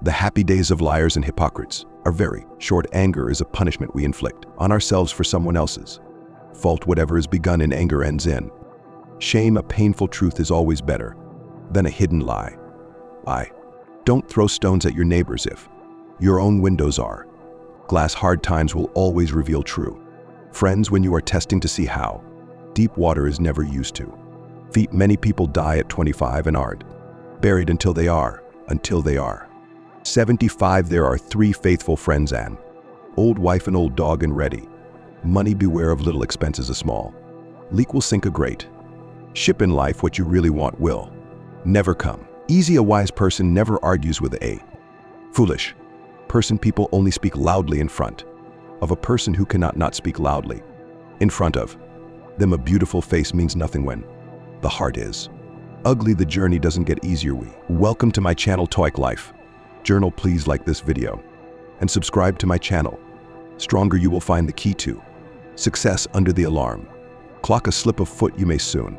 The happy days of liars and hypocrites are very short. Anger is a punishment we inflict on ourselves for someone else's fault. Whatever is begun in anger ends in shame. A painful truth is always better than a hidden lie. Don't throw stones at your neighbors if your own windows are glass. Hard times will always reveal true friends when you are testing to see how deep water is never used to feet. Many people die at 25 and aren't buried until they are 75. There are 3 faithful friends: an old wife, an old dog, and ready money. Beware of little expenses. A small leak will sink a great ship in life. What you really want will never come easy. A wise person never argues with a foolish person. People only speak loudly in front of a person who cannot not speak loudly in front of them. A beautiful face means nothing when the heart is ugly. The journey doesn't get easier. Welcome to my channel, Stoic Life Journal. Please like this video and subscribe to my channel. Stronger you will find the key to success under the alarm clock. A slip of foot you may soon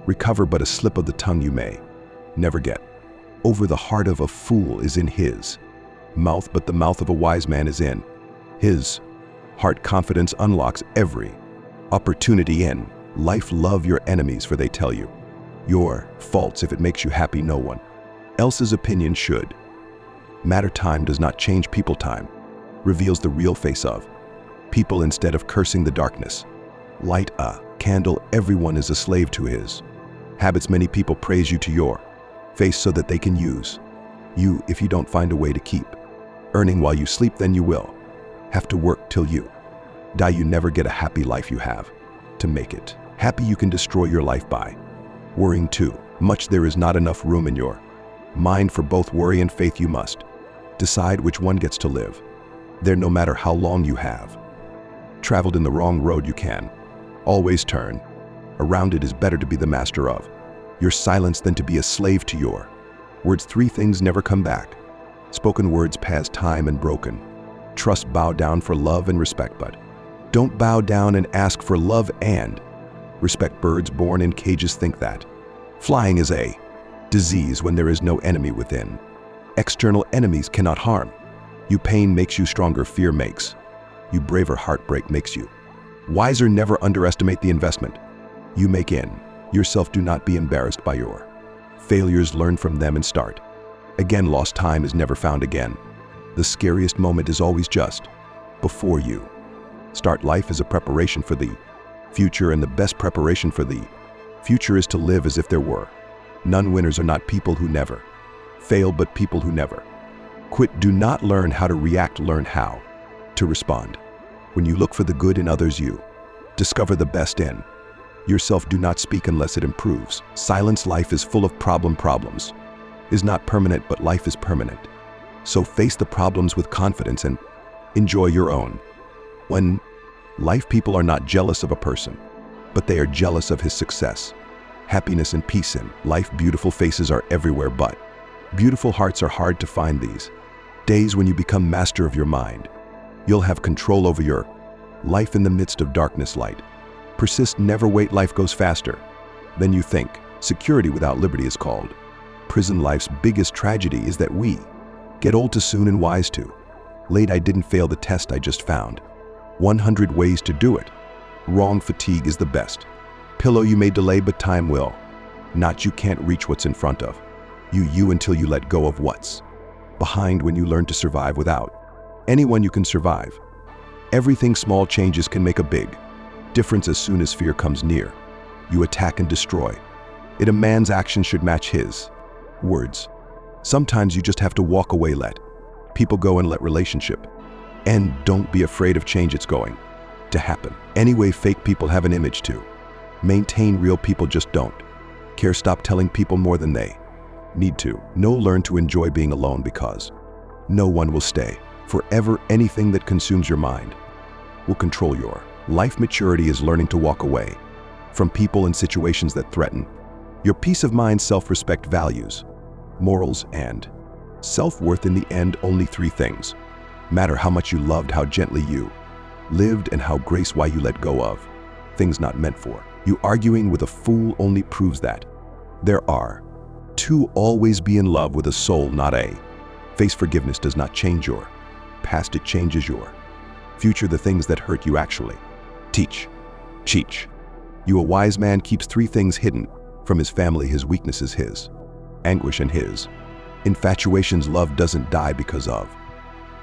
recover, but a slip of the tongue you may never get over. The heart of a fool is in his mouth, but the mouth of a wise man is in his heart. Confidence unlocks every opportunity in life. Love your enemies, for they tell you your faults. If it makes you happy, no one else's opinion should matter. Time does not change people. Time reveals the real face of people. Instead of cursing the darkness, light a candle. Everyone is a slave to his habits. Many people praise you to your face so that they can use you. If you don't find a way to keep earning while you sleep, then you will have to work till you die. You never get a happy life. You have to make it happy. You can destroy your life by worrying too much. There is not enough room in your mind for both worry and faith. You must decide which one gets to live there. No matter how long you have traveled in the wrong road, you can always turn around. It is better to be the master of your silence than to be a slave to your words. 3 things never come back: spoken words, past time, and broken trust. Bow down for love and respect, but don't bow down and ask for love and respect. Birds born in cages think that flying is a disease when there is no enemy within. External enemies cannot harm you. Pain makes you stronger. Fear makes you braver. Heartbreak makes you wiser. Never underestimate the investment you make in yourself. Do not be embarrassed by your failures. Learn from them and start again. Lost time is never found again. The scariest moment is always just before you start. Life is a preparation for the future, and the best preparation for the future is to live as if there were none. Winners are not people who never fail, but people who never quit. Do not learn how to react, learn how to respond. When you look for the good in others, you discover the best in yourself. Do not speak unless it improves silence. Life is full of problems is not permanent, but life is permanent. So face the problems with confidence and enjoy your own when life. People are not jealous of a person, but they are jealous of his success, happiness, and peace in life. Beautiful faces are everywhere, but beautiful hearts are hard to find. These days, when you become master of your mind, you'll have control over your life. In the midst of darkness, light persist. Never wait. Life goes faster than you think. Security without liberty is called prison. Life's biggest tragedy is that we get old too soon and wise too late. I didn't fail the test, I just found 100 ways to do it wrong. Fatigue is the best pillow. You may delay, but time will not. You can't reach what's in front of you until you let go of what's behind. When you learn to survive without anyone, you can survive everything. Small changes can make a big difference. As soon as fear comes near, you attack and destroy it. A man's action should match his words. Sometimes you just have to walk away, let people go, and let relationship end. Don't be afraid of change. It's going to happen anyway. Fake people have an image to maintain. Real people just don't care. Stop telling people more than they need to know. Learn to enjoy being alone, because no one will stay forever. Anything that consumes your mind will control your life. Maturity is learning to walk away from people and situations that threaten your peace of mind. Self-respect, values, morals, and self-worth. In the end, only 3 things matter: how much you loved, how gently you lived, and how grace why you let go of things not meant for you. Arguing with a fool only proves that there are 2. Always be in love with a soul, not a Face forgiveness does not change your past, it changes your future. The things that hurt you actually teach. You, a wise man, keeps three things hidden from his family: his weaknesses, his anguish, and his infatuations. Love doesn't die because of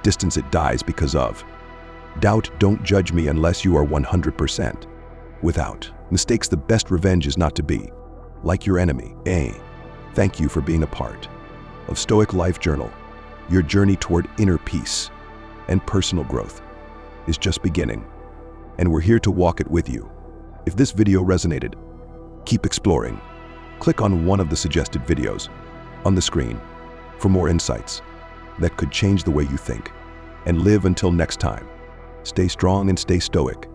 distance, it dies because of doubt. Don't judge me unless you are 100% without mistakes. The best revenge is not to be like your enemy. Thank you for being a part of Stoic Life Journal. Your journey toward inner peace and personal growth is just beginning, and we're here to walk it with you. If this video resonated, keep exploring. Click on one of the suggested videos on the screen for more insights that could change the way you think and live. Until next time, stay strong and stay stoic.